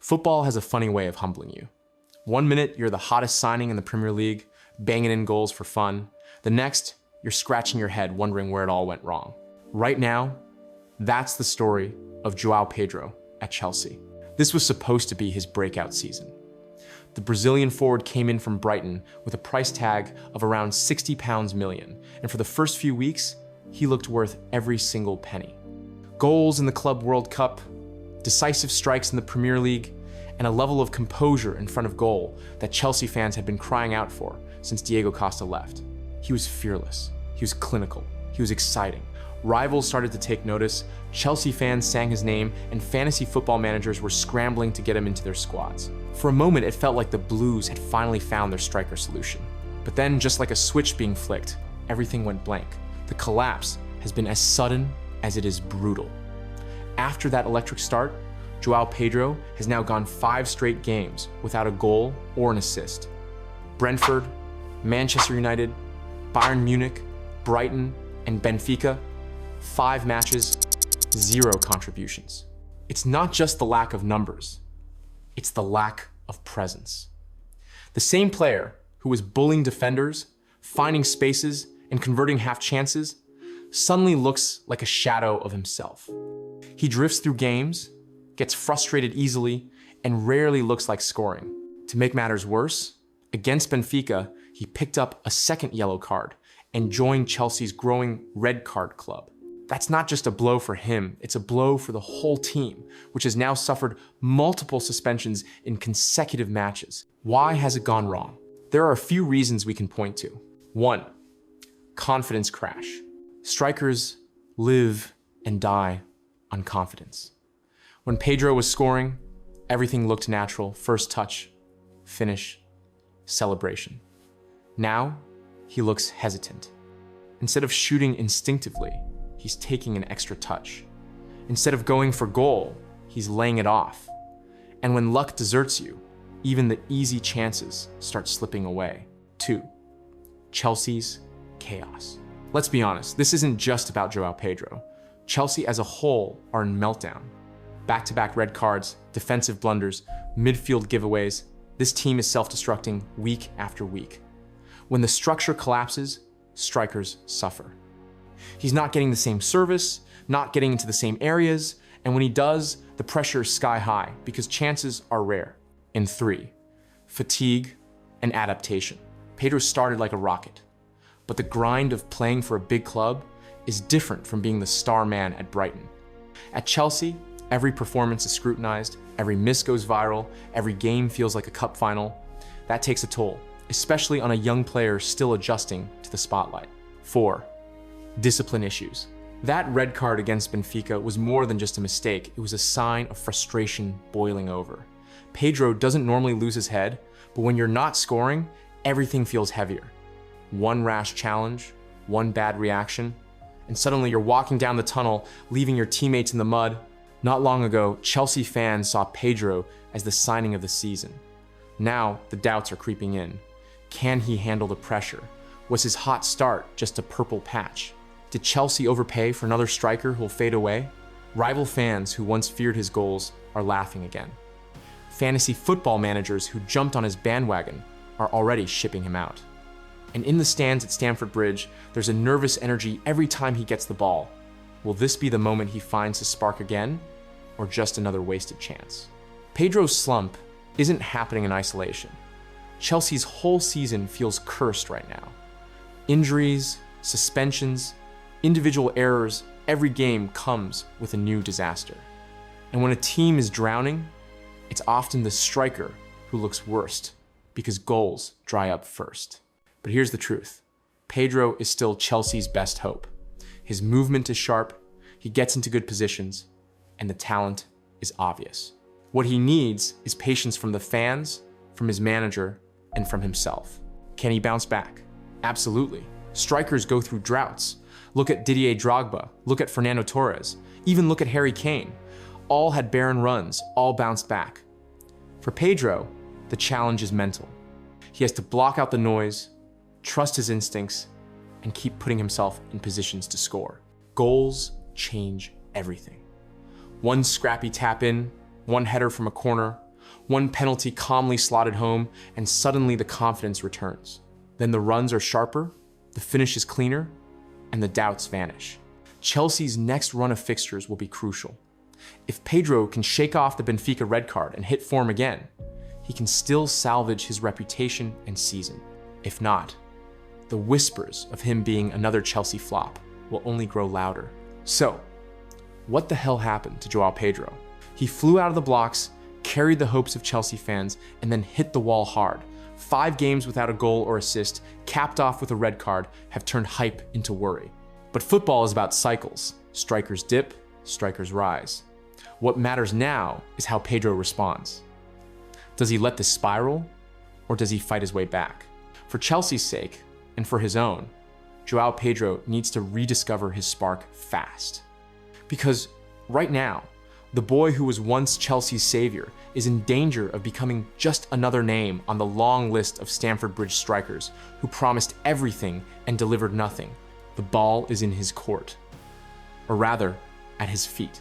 Football has a funny way of humbling you. One minute, you're the hottest signing in the Premier League, banging in goals for fun. The next, you're scratching your head wondering where it all went wrong. Right now, that's the story of Joao Pedro at Chelsea. This was supposed to be his breakout season. The Brazilian forward came in from Brighton with a price tag of around £60 million, and for the first few weeks, he looked worth every single penny. Goals in the Club World Cup, decisive strikes in the Premier League, and a level of composure in front of goal that Chelsea fans had been crying out for since Diego Costa left. He was fearless, he was clinical, he was exciting. Rivals started to take notice, Chelsea fans sang his name, and fantasy football managers were scrambling to get him into their squads. For a moment, it felt like the Blues had finally found their striker solution. But then, just like a switch being flicked, everything went blank. The collapse has been as sudden as it is brutal. After that electric start, Joao Pedro has now gone 5 straight games without a goal or an assist. Brentford, Manchester United, Bayern Munich, Brighton, and Benfica, 5 matches, 0 contributions. It's not just the lack of numbers, it's the lack of presence. The same player who was bullying defenders, finding spaces, and converting half chances suddenly looks like a shadow of himself. He drifts through games, gets frustrated easily, and rarely looks like scoring. To make matters worse, against Benfica, he picked up a second yellow card and joined Chelsea's growing red card club. That's not just a blow for him, it's a blow for the whole team, which has now suffered multiple suspensions in consecutive matches. Why has it gone wrong? There are a few reasons we can point to. 1. Confidence crash. Strikers live and die on confidence. When Pedro was scoring, everything looked natural. First touch, finish, celebration. Now, he looks hesitant. Instead of shooting instinctively, he's taking an extra touch. Instead of going for goal, he's laying it off. And when luck deserts you, even the easy chances start slipping away. 2. Chelsea's chaos. Let's be honest, this isn't just about Joao Pedro. Chelsea as a whole are in meltdown. Back-to-back red cards, defensive blunders, midfield giveaways. This team is self-destructing week after week. When the structure collapses, strikers suffer. He's not getting the same service, not getting into the same areas, and when he does, the pressure is sky high because chances are rare. And 3, fatigue and adaptation. Pedro started like a rocket, but the grind of playing for a big club is different from being the star man at Brighton. At Chelsea, every performance is scrutinized, every miss goes viral, every game feels like a cup final. That takes a toll, especially on a young player still adjusting to the spotlight. 4, discipline issues. That red card against Benfica was more than just a mistake, it was a sign of frustration boiling over. Pedro doesn't normally lose his head, but when you're not scoring, everything feels heavier. One rash challenge, one bad reaction, and suddenly you're walking down the tunnel, leaving your teammates in the mud. Not long ago, Chelsea fans saw Pedro as the signing of the season. Now, the doubts are creeping in. Can he handle the pressure? Was his hot start just a purple patch? Did Chelsea overpay for another striker who'll fade away? Rival fans who once feared his goals are laughing again. Fantasy football managers who jumped on his bandwagon are already shipping him out. And in the stands at Stamford Bridge, there's a nervous energy every time he gets the ball. Will this be the moment he finds his spark again, or just another wasted chance? Pedro's slump isn't happening in isolation. Chelsea's whole season feels cursed right now. Injuries, suspensions, individual errors, every game comes with a new disaster. And when a team is drowning, it's often the striker who looks worst because goals dry up first. But here's the truth. Pedro is still Chelsea's best hope. His movement is sharp, he gets into good positions, and the talent is obvious. What he needs is patience from the fans, from his manager, and from himself. Can he bounce back? Absolutely. Strikers go through droughts. Look at Didier Drogba, look at Fernando Torres, even look at Harry Kane. All had barren runs, all bounced back. For Pedro, the challenge is mental. He has to block out the noise, trust his instincts, and keep putting himself in positions to score. Goals change everything. One scrappy tap in, one header from a corner, One penalty calmly slotted home, and suddenly the confidence returns. Then the runs are sharper, the finish is cleaner, and the doubts vanish. Chelsea's next run of fixtures will be crucial. If Pedro can shake off the Benfica red card and hit form again, he can still salvage his reputation and season. If not, the whispers of him being another Chelsea flop will only grow louder. So, what the hell happened to Joao Pedro? He flew out of the blocks, carried the hopes of Chelsea fans, and then hit the wall hard. 5 games without a goal or assist, capped off with a red card, have turned hype into worry. But football is about cycles. Strikers dip, strikers rise. What matters now is how Pedro responds. Does he let this spiral, or does he fight his way back? For Chelsea's sake, and for his own, Joao Pedro needs to rediscover his spark fast. Because right now, the boy who was once Chelsea's savior is in danger of becoming just another name on the long list of Stamford Bridge strikers who promised everything and delivered nothing. The ball is in his court, or rather, at his feet.